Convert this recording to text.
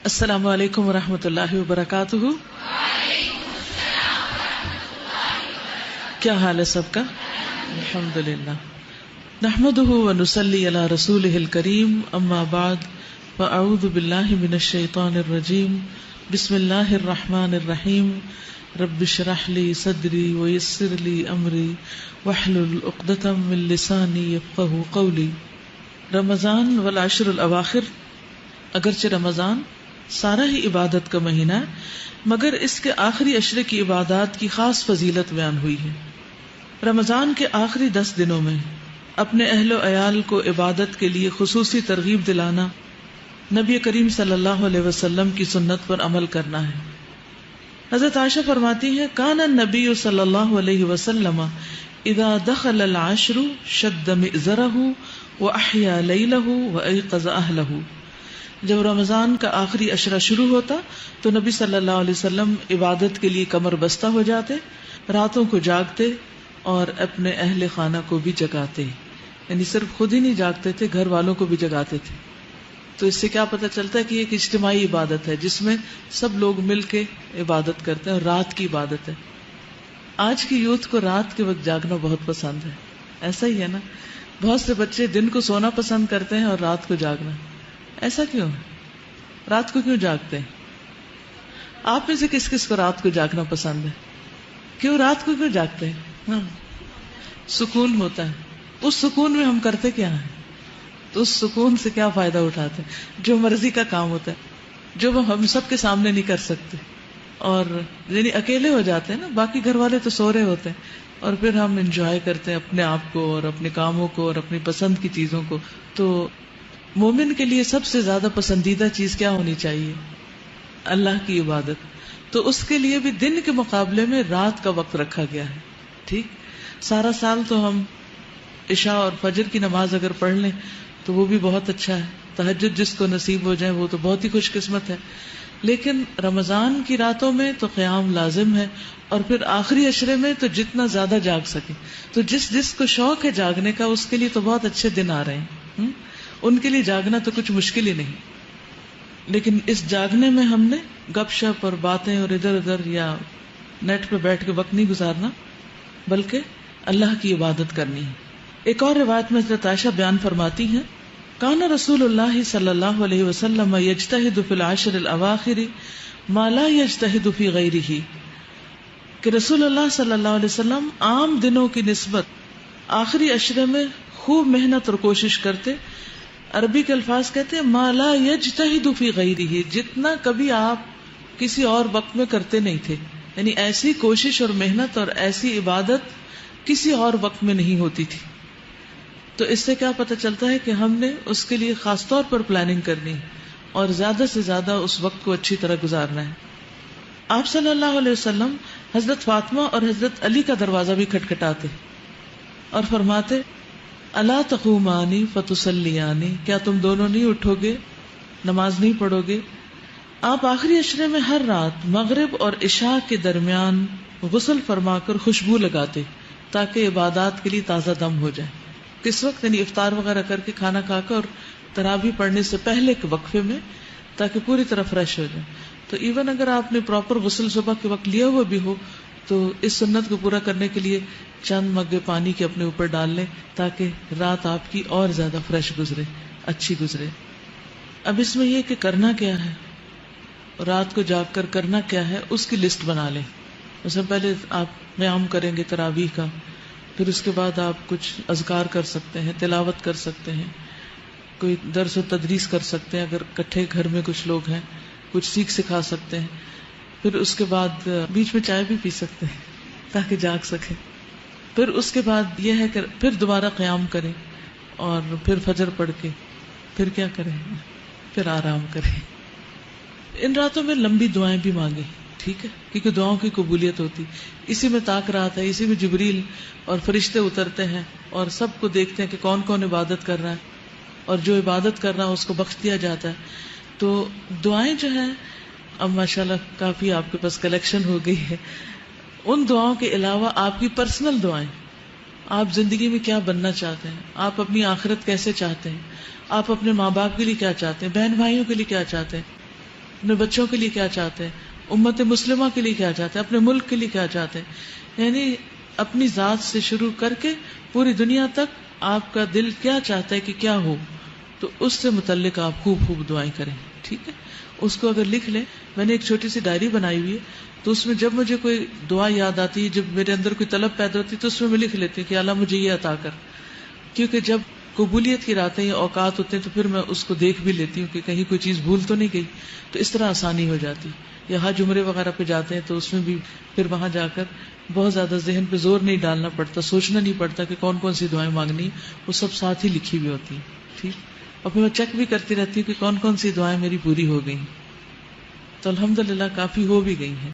السلام علیکم ورحمۃ اللہ وبرکاتہ. کیا حال ہے سب کا؟ الحمد للہ. نحمده ونصلی علی رسولہ الکریم. اما بعد فاعوذ باللہ من الشیطان الرجیم. بسم اللہ الرحمن الرحیم. رب اشرح لی صدری ویسر لی امری واحلل عقدۃ من لسانی یفقہوا قولی. رمضان والعشر الاواخر. اگرچہ رمضان سارا ہی عبادت کا مہینہ ہے، مگر اس کے آخری عشرے کی عبادات کی خاص فضیلت بیان ہوئی ہے. رمضان کے آخری 10 دنوں میں اپنے اہل و عیال کو عبادت کے لیے خصوصی ترغیب دلانا، نبی کریم صلی اللہ علیہ وسلم کی سنت پر عمل کرنا ہے. حضرت عائشہ فرماتی ہیں، کان النبی صلی اللہ علیہ وسلم اذا دخل العشر شد مئزرہ واحیا لیلہ وایقظ اہلہ. جب رمضان کا آخری عشرہ شروع ہوتا تو نبی صلی اللہ علیہ وسلم عبادت کے لیے کمر بستہ ہو جاتے، راتوں کو جاگتے اور اپنے اہل خانہ کو بھی جگاتے. یعنی صرف خود ہی نہیں جاگتے تھے، گھر والوں کو بھی جگاتے تھے. تو اس سے کیا پتہ چلتا ہے کہ یہ ایک اجتماعی عبادت ہے جس میں سب لوگ مل کے عبادت کرتے ہیں، اور رات کی عبادت ہے. آج کی یوتھ کو رات کے وقت جاگنا بہت پسند ہے. ایسا ہی ہے نا؟ بہت سے بچے دن کو سونا پسند کرتے ہیں اور رات کو جاگنا. ایسا کیوں ہے؟ رات کو کیوں جاگتے ہیں؟ آپ میں سے کس کس کو رات کو جاگنا پسند ہے؟ کیوں رات کو کیوں جاگتے ہیں؟ ہاں، سکون ہوتا ہے. اس سکون میں ہم کرتے کیا ہیں؟ تو اس سکون سے کیا فائدہ اٹھاتے ہیں؟ جو مرضی کا کام ہوتا ہے جو ہم سب کے سامنے نہیں کر سکتے، اور یعنی اکیلے ہو جاتے ہیں نا. باقی گھر والے تو سو رہے ہوتے ہیں اور پھر ہم انجوائے کرتے ہیں اپنے آپ کو اور اپنے کاموں کو اور اپنی پسند کی چیزوں کو. تو مومن کے لیے سب سے زیادہ پسندیدہ چیز کیا ہونی چاہیے؟ اللہ کی عبادت. تو اس کے لیے بھی دن کے مقابلے میں رات کا وقت رکھا گیا ہے. ٹھیک، سارا سال تو ہم عشاء اور فجر کی نماز اگر پڑھ لیں تو وہ بھی بہت اچھا ہے. تہجد جس کو نصیب ہو جائے وہ تو بہت ہی خوش قسمت ہے. لیکن رمضان کی راتوں میں تو قیام لازم ہے، اور پھر آخری عشرے میں تو جتنا زیادہ جاگ سکے. تو جس کو شوق ہے جاگنے کا، اس کے لیے تو بہت اچھے دن آ رہے ہیں. ان کے لیے جاگنا تو کچھ مشکل ہی نہیں. لیکن اس جاگنے میں ہم نے گپ شپ اور باتیں اور ادھر ادھر یا نیٹ پہ بیٹھ کے وقت نہیں گزارنا، بلکہ اللہ کی عبادت کرنی ہے. ایک اور روایت میں حضرت عائشہ بیان فرماتی ہیں، کان رسول اللہ صلی اللہ علیہ وسلم یجتہد فی العشر الاواخر ما لا یجتہد فی غیرہ. کہ رسول اللہ صلی اللہ علیہ وسلم عام دنوں کی نسبت آخری عشرے میں خوب محنت اور کوشش کرتے. عربی کے الفاظ کہتے ہیں ما لا یجتہد فی غیرہ، جتنا کبھی آپ کسی اور وقت میں کرتے نہیں تھے. یعنی ایسی کوشش اور محنت اور ایسی عبادت کسی اور وقت میں نہیں ہوتی تھی. تو اس سے کیا پتہ چلتا ہے کہ ہم نے اس کے لیے خاص طور پر پلاننگ کرنی اور زیادہ سے زیادہ اس وقت کو اچھی طرح گزارنا ہے. آپ صلی اللہ علیہ وسلم حضرت فاطمہ اور حضرت علی کا دروازہ بھی کھٹکھٹاتے اور فرماتے، الا تقومانی فتصلیانی، کیا تم دونوں نہیں اٹھو گے، نماز نہیں پڑھو گے؟ آپ آخری عشرے میں ہر رات مغرب اور عشاء کے درمیان غسل فرما کر خوشبو لگاتے تاکہ عبادات کے لیے تازہ دم ہو جائے. کس وقت؟ یعنی افطار وغیرہ کر کے کھانا کھا کر اور تراویح پڑھنے سے پہلے کے وقفے میں، تاکہ پوری طرح فریش ہو جائے. تو ایون اگر آپ نے پراپر غسل صبح کے وقت لیا ہوا بھی ہو تو اس سنت کو پورا کرنے کے لیے چند مگے پانی کے اپنے اوپر ڈال لیں تاکہ رات آپ کی اور زیادہ فریش گزرے، اچھی گزرے. اب اس میں یہ کہ کرنا کیا ہے، رات کو جاگ کر کرنا کیا ہے، اس کی لسٹ بنا لیں. اس سے پہلے آپ قیام کریں گے تراویح کا، پھر اس کے بعد آپ کچھ اذکار کر سکتے ہیں، تلاوت کر سکتے ہیں، کوئی درس و تدریس کر سکتے ہیں. اگر کٹھے گھر میں کچھ لوگ ہیں کچھ سیکھ سکھا سکتے ہیں. پھر اس کے بعد بیچ میں چائے بھی پی سکتے ہیں تاکہ جاگ سکے. پھر اس کے بعد یہ ہے کہ پھر دوبارہ قیام کریں اور پھر فجر پڑھ کے پھر کیا کریں، پھر آرام کریں. ان راتوں میں لمبی دعائیں بھی مانگیں، ٹھیک ہے، کیونکہ دعاؤں کی قبولیت ہوتی. اسی میں طاق رات ہے، اسی میں جبریل اور فرشتے اترتے ہیں اور سب کو دیکھتے ہیں کہ کون کون عبادت کر رہا ہے، اور جو عبادت کر رہا ہے اس کو بخش دیا جاتا ہے. تو دعائیں جو ہیں اب ماشاءاللہ کافی آپ کے پاس کلیکشن ہو گئی ہے. ان دعاؤں کے علاوہ آپ کی پرسنل دعائیں، آپ زندگی میں کیا بننا چاہتے ہیں، آپ اپنی آخرت کیسے چاہتے ہیں، آپ اپنے ماں باپ کے لیے کیا چاہتے ہیں، بہن بھائیوں کے لیے کیا چاہتے ہیں، اپنے بچوں کے لیے کیا چاہتے ہیں، امت مسلمہ کے لیے کیا چاہتے ہیں، اپنے ملک کے لیے کیا چاہتے ہیں. یعنی اپنی ذات سے شروع کر کے پوری دنیا تک آپ کا دل کیا چاہتا ہے کہ کیا ہو، تو اس سے متعلق آپ خوب خوب دعائیں کریں. ٹھیک ہے، اس کو اگر لکھ لیں. میں نے ایک چھوٹی سی ڈائری بنائی ہوئی ہے، تو اس میں جب مجھے کوئی دعا یاد آتی ہے، جب میرے اندر کوئی طلب پیدا ہوتی ہے، تو اس میں لکھ لیتی ہوں کہ اللہ مجھے یہ عطا کر. کیونکہ جب قبولیت کی راتیں یا اوقات ہوتے ہیں تو پھر میں اس کو دیکھ بھی لیتی ہوں کہ کہیں کوئی چیز بھول تو نہیں گئی، تو اس طرح آسانی ہو جاتی. یا حج عمرے وغیرہ پہ جاتے ہیں تو اس میں بھی پھر وہاں جا کر بہت زیادہ ذہن پہ زور نہیں ڈالنا پڑتا، سوچنا نہیں پڑتا کہ کون کون سی دعائیں مانگنی، وہ سب ساتھ ہی لکھی ہوئی ہوتی ہیں. ٹھیک، اور پھر میں چیک بھی کرتی رہتی ہوں کہ کون کون سی دعائیں میری پوری ہو گئی. تو الحمدللہ کافی ہو بھی گئی ہیں.